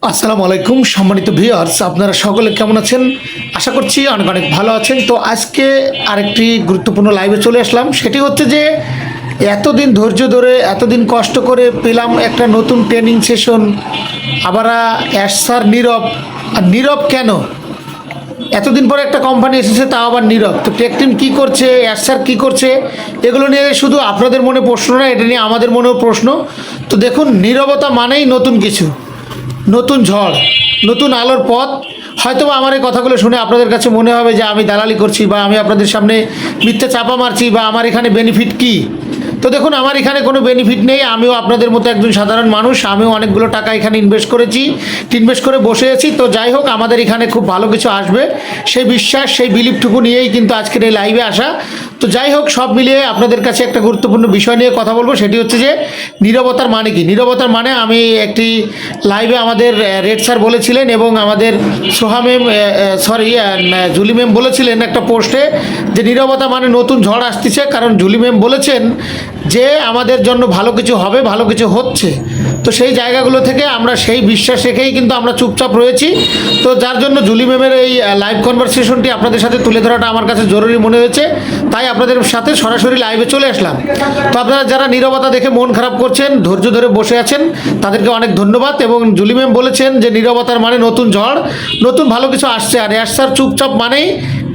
আসসালামু আলাইকুম সম্মানিত ভিউয়ার্স, আপনারা সকলে কেমন আছেন? আশা করছি অনেক অনেক ভালো আছেন। তো আজকে আরেকটি গুরুত্বপূর্ণ লাইভে চলে আসলাম। সেটি হচ্ছে যে এতদিন ধৈর্য ধরে এতদিন কষ্ট করে পেলাম একটা নতুন ট্রেনিং সেশন, আবার অ্যাশ স্যার নীরব। আর নীরব কেন? এতদিন পরে একটা কোম্পানি এসেছে, তাও আবার নীরব। তো টেক টিম কী করছে, অ্যাশ স্যার কী করছে, এগুলো নিয়ে শুধু আপনাদের মনে প্রশ্ন না, এটা নিয়ে আমাদের মনেও প্রশ্ন। তো দেখুন, নীরবতা মানেই নতুন কিছু, নতুন ঝড়, নতুন আলোর পথ। হয়তোবা আমার এই কথাগুলো শুনে আপনাদের কাছে মনে হবে যে আমি দালালি করছি, বা আমি আপনাদের সামনে মিথ্যা চাপা মারছি, বা আমার এখানে বেনিফিট কী। তো দেখুন, আমার এখানে কোনো বেনিফিট নেই। আমিও আপনাদের মতো একজন সাধারণ মানুষ। আমিও অনেকগুলো টাকা এখানে ইনভেস্ট করেছি, ইনভেস্ট করে বসে আছি। তো যাই হোক, আমাদের এখানে খুব ভালো কিছু আসবে, সেই বিশ্বাস, সেই বিলিফটুকু নিয়েই কিন্তু আজকের এই লাইভে আসা। তো যাই হোক, সব মিলিয়ে আপনাদের কাছে একটা গুরুত্বপূর্ণ বিষয় নিয়ে কথা বলবো। সেটি হচ্ছে যে নীরবতার মানে কি। নীরবতার মানে আমি একটি লাইভে আমাদের রেড স্যার বলেছিলেন, এবং আমাদের সোহা ম্যাম, জুলি ম্যাম বলেছিলেন একটা পোস্টে, যে নীরবতা মানে নতুন ঝড় আসতেছে। কারণ জুলি ম্যাম বলেছেন যে আমাদের জন্য ভালো কিছু হবে, ভালো কিছু হচ্ছে। তো সেই জায়গাগুলো থেকে আমরা সেই বিশ্বাস রেখেই কিন্তু আমরা চুপচাপ রয়েছি। তো যার জন্য জুলি ম্যামের এই লাইভ কনভারসেশনটি আপনাদের সাথে তুলে ধরাটা আমার কাছে জরুরি মনে হয়েছে, তাই আপনাদের সাথে সরাসরি লাইভে চলে আসলাম। তো আপনারা যারা নীরবতা দেখে মন খারাপ করছেন, ধৈর্য ধরে বসে আছেন, তাদেরকে অনেক ধন্যবাদ। এবং জুলি ম্যাম বলেছেন যে নীরবতার মানে নতুন ঝড়, নতুন ভালো কিছু আসছে। আর অ্যাশ স্যার চুপচাপ মানেই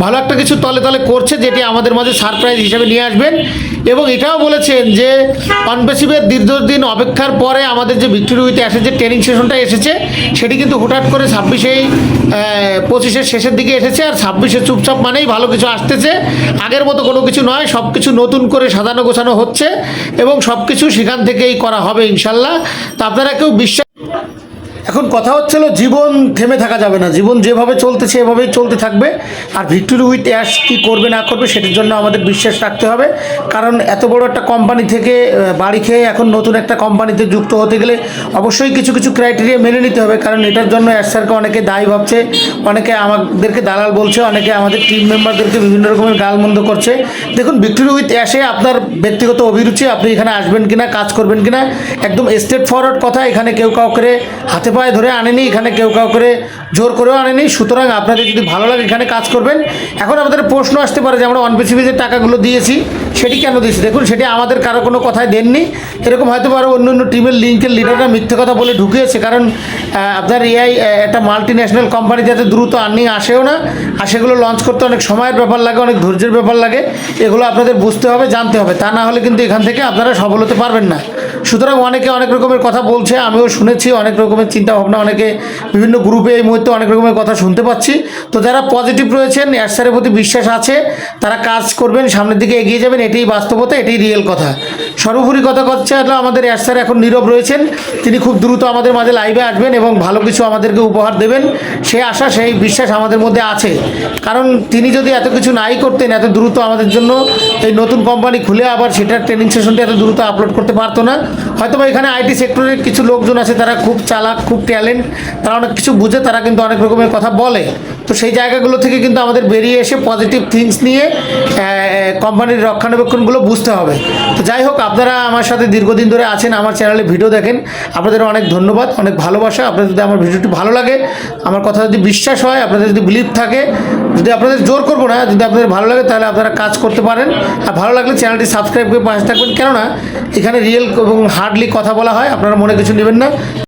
ভালো একটা কিছু তলে তলে করছে, যেটি আমাদের মাঝে সারপ্রাইজ হিসেবে নিয়ে আসবেন। এবং এটাও বলেছেন যে অনপেসিভের দীর্ঘদিন অপেক্ষার পরে আমাদের যে ভিক্টোরি উইথ অ্যাশের যে ট্রেনিং সেশনটা এসেছে, সেটি কিন্তু হুটহাট করে 25-এর শেষের দিকে এসেছে। আর 26-এ চুপচাপ মানেই ভালো কিছু আসতেছে। আগের মতো কোনো কিছু নয়, সব কিছু নতুন করে সাজানো গোছানো হচ্ছে, এবং সব কিছু সেখান থেকেই করা হবে ইনশাল্লাহ। তো আপনারা কেউ বিশ্বাস, এখন কথা হচ্ছিল জীবন থেমে থাকা যাবে না, জীবন যেভাবে চলতেছে এভাবেই চলতে থাকবে। আর ভিক্টোরি উইথ অ্যাশ কী করবে না করবে, সেটার জন্য আমাদের বিশ্বাস রাখতে হবে। কারণ এত বড় একটা কোম্পানি থেকে বাড়ি খেয়ে এখন নতুন একটা কোম্পানিতে যুক্ত হতে গেলে অবশ্যই কিছু কিছু ক্রাইটেরিয়া মেনে নিতে হবে। কারণ এটার জন্য অ্যাশ স্যারকে অনেকে দায়ী ভাবছে, অনেকে আমাদেরকে দালাল বলছে, অনেকে আমাদের টিম মেম্বারদেরকে বিভিন্ন রকমের গালমন্দ করছে। দেখুন, ভিক্টোরি উইথ অ্যাশে আপনার ব্যক্তিগত অভিরুচি, আপনি এখানে আসবেন কিনা, কাজ করবেন কিনা, একদম স্ট্রেট ফরওয়ার্ড কথা। এখানে কেউ কাউকে হাতে পায়ে ধরে আনেনি, এখানে কেউ কাউকে জোর করেও আনেনি। সুতরাং আপনাদের যদি ভালো লাগে এখানে কাজ করবেন। এখন আমাদের প্রশ্ন আসতে পারে যে আমরা অনপেসিভে যে টাকাগুলো দিয়েছি সেটি কেন দিয়েছি। দেখুন, সেটি আমাদের কারো কোনো কথায় দেননি। এরকম হয়তো আরও অন্য অন্য টিমের লিঙ্কের লিডাররা মিথ্যে কথা বলে ঢুকিয়েছে। কারণ আপনার এআই একটা মাল্টি ন্যাশনাল কোম্পানি, যাতে দ্রুত আর্নিং আসেও না, আর সেগুলো লঞ্চ করতে অনেক সময়ের ব্যাপার লাগে, অনেক ধৈর্যের ব্যাপার লাগে। এগুলো আপনাদের বুঝতে হবে, জানতে হবে। তা না হলে কিন্তু এখান থেকে আপনারা সফল হতে পারবেন না। সুতরাং অনেকে অনেক রকমের কথা বলছে, আমিও শুনেছি অনেক রকমের চিন্তাভাবনা, অনেকে বিভিন্ন গ্রুপে এই মুহূর্তে অনেক রকমের কথা শুনতে পাচ্ছি। তো যারা পজিটিভ রয়েছেন, অ্যাশ স্যারের প্রতি বিশ্বাস আছে, তারা কাজ করবেন, সামনের দিকে এগিয়ে যাবেন। এটাই বাস্তবতা, এটাই রিয়েল কথা। সর্বোপরি কথা হচ্ছে আমাদের অ্যাশ স্যার এখন নীরব রয়েছেন। তিনি খুব দ্রুত আমাদের মাঝে লাইভে আসবেন এবং ভালো কিছু আমাদেরকে উপহার দেবেন, সেই আশা, সেই বিশ্বাস আমাদের মধ্যে আছে। কারণ তিনি যদি এত কিছু নাই করতেন, এত দ্রুত আমাদের জন্য এই নতুন কোম্পানি খুলে আবার সেটার ট্রেনিং সেশনটা এত দ্রুত আপলোড করতে পারতো না। হয়তো বা এখানে আইটি সেক্টরের কিছু লোকজন আছে, তারা খুব চালাক, খুব ট্যালেন্ট, তারা অনেক কিছু বুঝে, তারা কিন্তু অনেক রকমের কথা বলে। তো সেই জায়গাগুলো থেকে কিন্তু আমাদের বেরিয়ে এসে পজিটিভ থিংস নিয়ে কোম্পানির রক্ষণাবেক্ষণগুলো বুঝতে হবে। তো যাই হোক, আপনারা আমার সাথে দীর্ঘদিন ধরে আছেন, আমার চ্যানেলে ভিডিও দেখেন, আপনাদের অনেক ধন্যবাদ, অনেক ভালোবাসা। আপনাদের যদি আমার ভিডিওটি ভালো লাগে, আমার কথা যদি বিশ্বাস হয়, আপনাদের যদি বিলিভ থাকে, যদি আপনাদের জোর করবো না, যদি আপনাদের ভালো লাগে, তাহলে আপনারা কাজ করতে পারেন। আর ভালো লাগলে চ্যানেলটি সাবস্ক্রাইব করে পাশে থাকবেন, কেননা এখানে রিয়েল এবং হার্ডলি কথা বলা হয়, আপনারা মনে কিছু নেবেন না।